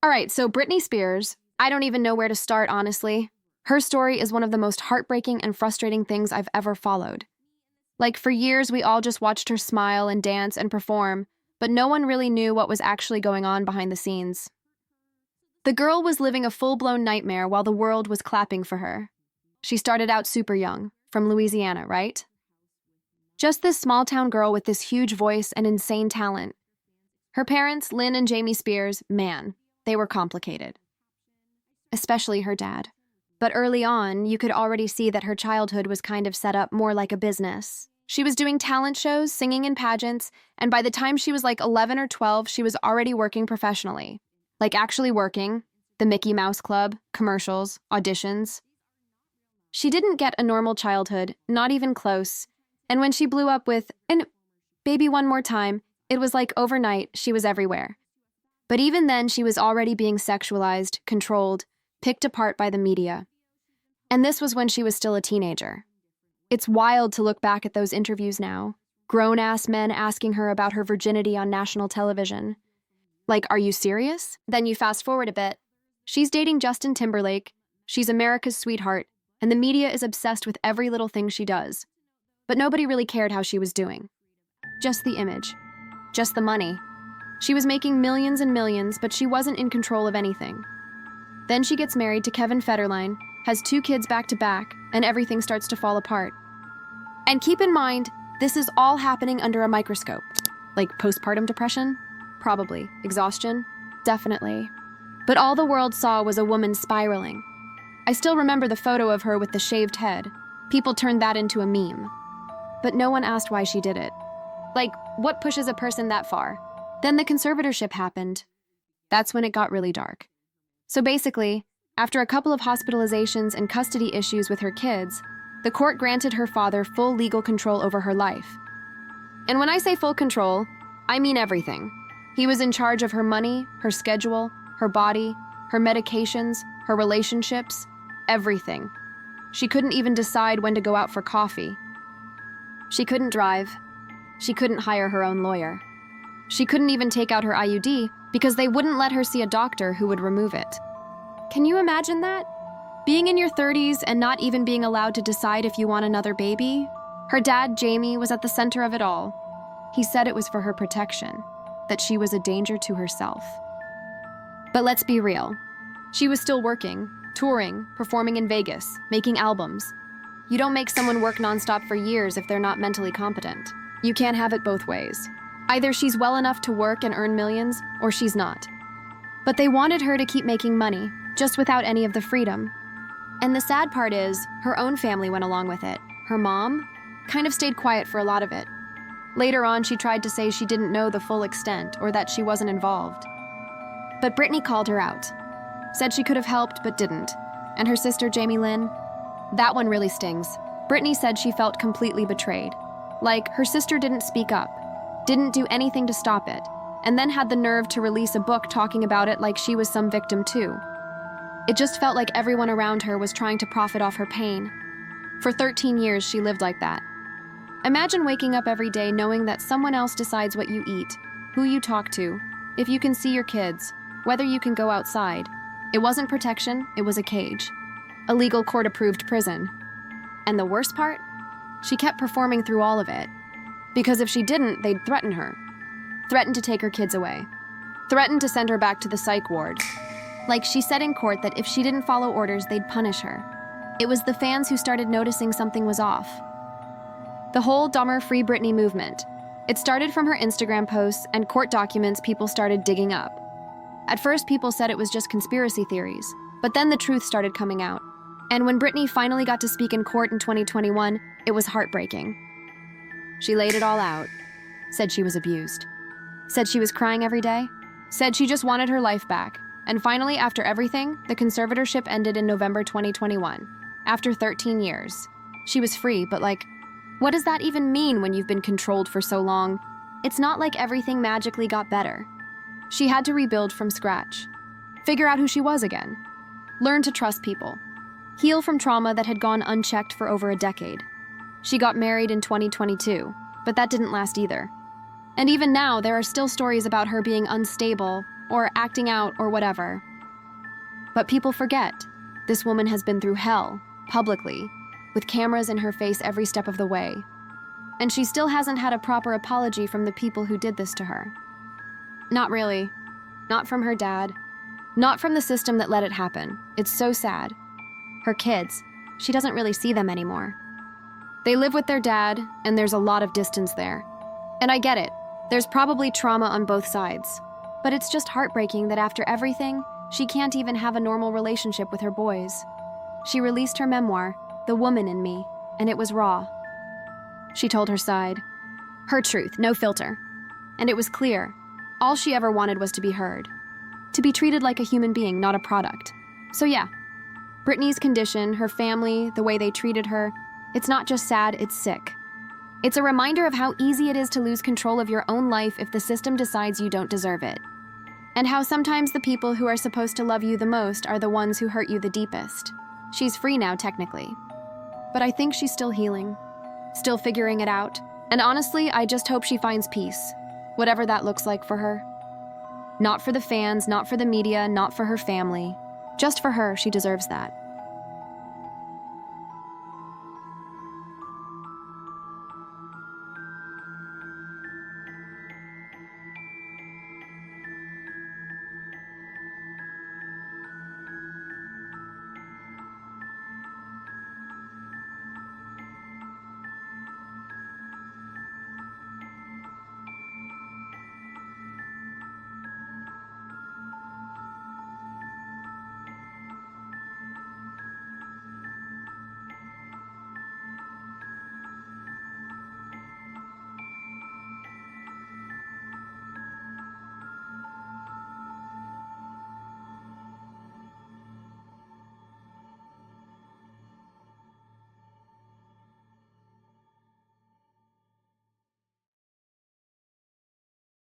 All right, so Britney Spears, I don't even know where to start, honestly. Her story is one of the most heartbreaking and frustrating things I've ever followed. Like, for years, we all just watched her smile and dance and perform, but no one really knew what was actually going on behind the scenes. The girl was living a full-blown nightmare while the world was clapping for her. She started out super young, from Louisiana, right? Just this small-town girl with this huge voice and insane talent. Her parents, Lynn and Jamie Spears, man, they were complicated. Especially her dad. But early on, you could already see that her childhood was kind of set up more like a business. She was doing talent shows, singing in pageants, and by the time she was like 11 or 12, she was already working professionally. Like actually working, the Mickey Mouse Club, commercials, auditions. She didn't get a normal childhood, not even close, and when she blew up with, and Baby One More Time, it was like overnight she was everywhere. But even then, she was already being sexualized, controlled, picked apart by the media. And this was when she was still a teenager. It's wild to look back at those interviews now. Grown-ass men asking her about her virginity on national television. Like, are you serious? Then you fast forward a bit. She's dating Justin Timberlake, she's America's sweetheart, and the media is obsessed with every little thing she does. But nobody really cared how she was doing. Just the image. Just the money. She was making millions and millions, but she wasn't in control of anything. Then she gets married to Kevin Federline, has 2 kids back-to-back, and everything starts to fall apart. And keep in mind, this is all happening under a microscope. Like postpartum depression? Probably. Exhaustion? Definitely. But all the world saw was a woman spiraling. I still remember the photo of her with the shaved head. People turned that into a meme. But no one asked why she did it. Like, what pushes a person that far? Then the conservatorship happened. That's when it got really dark. So basically, after a couple of hospitalizations and custody issues with her kids, the court granted her father full legal control over her life. And when I say full control, I mean everything. He was in charge of her money, her schedule, her body, her medications, her relationships, everything. She couldn't even decide when to go out for coffee. She couldn't drive. She couldn't hire her own lawyer. She couldn't even take out her IUD because they wouldn't let her see a doctor who would remove it. Can you imagine that? Being in your 30s and not even being allowed to decide if you want another baby? Her dad, Jamie, was at the center of it all. He said it was for her protection, that she was a danger to herself. But let's be real. She was still working, touring, performing in Vegas, making albums. You don't make someone work nonstop for years if they're not mentally competent. You can't have it both ways. Either she's well enough to work and earn millions, or she's not. But they wanted her to keep making money, just without any of the freedom. And the sad part is, her own family went along with it. Her mom kind of stayed quiet for a lot of it. Later on, she tried to say she didn't know the full extent or that she wasn't involved. But Britney called her out. Said she could have helped, but didn't. And her sister, Jamie Lynn? That one really stings. Britney said she felt completely betrayed. Like, her sister didn't speak up, didn't do anything to stop it, and then had the nerve to release a book talking about it like she was some victim too. It just felt like everyone around her was trying to profit off her pain. For 13 years, she lived like that. Imagine waking up every day knowing that someone else decides what you eat, who you talk to, if you can see your kids, whether you can go outside. It wasn't protection, it was a cage. A legal court-approved prison. And the worst part? She kept performing through all of it. Because if she didn't, they'd threaten her. Threaten to take her kids away. Threaten to send her back to the psych ward. Like, she said in court that if she didn't follow orders, they'd punish her. It was the fans who started noticing something was off. The whole Dumber Free Britney movement. It started from her Instagram posts and court documents people started digging up. At first, people said it was just conspiracy theories, but then the truth started coming out. And when Britney finally got to speak in court in 2021, it was heartbreaking. She laid it all out. Said she was abused. Said she was crying every day. Said she just wanted her life back. And finally, after everything, the conservatorship ended in November 2021. After 13 years. She was free, but like, what does that even mean when you've been controlled for so long? It's not like everything magically got better. She had to rebuild from scratch. Figure out who she was again. Learn to trust people. Heal from trauma that had gone unchecked for over a decade. She got married in 2022, but that didn't last either. And even now, there are still stories about her being unstable, or acting out or whatever. But people forget. This woman has been through hell, publicly, with cameras in her face every step of the way. And she still hasn't had a proper apology from the people who did this to her. Not really. Not from her dad. Not from the system that let it happen. It's so sad. Her kids, she doesn't really see them anymore. They live with their dad, and there's a lot of distance there. And I get it. There's probably trauma on both sides. But it's just heartbreaking that after everything, she can't even have a normal relationship with her boys. She released her memoir, The Woman in Me, and it was raw. She told her side. Her truth, no filter. And it was clear. All she ever wanted was to be heard. To be treated like a human being, not a product. So yeah, Britney's condition, her family, the way they treated her, it's not just sad, it's sick. It's a reminder of how easy it is to lose control of your own life if the system decides you don't deserve it. And how sometimes the people who are supposed to love you the most are the ones who hurt you the deepest. She's free now, technically. But I think she's still healing. Still figuring it out. And honestly, I just hope she finds peace. Whatever that looks like for her. Not for the fans, not for the media, not for her family. Just for her, she deserves that.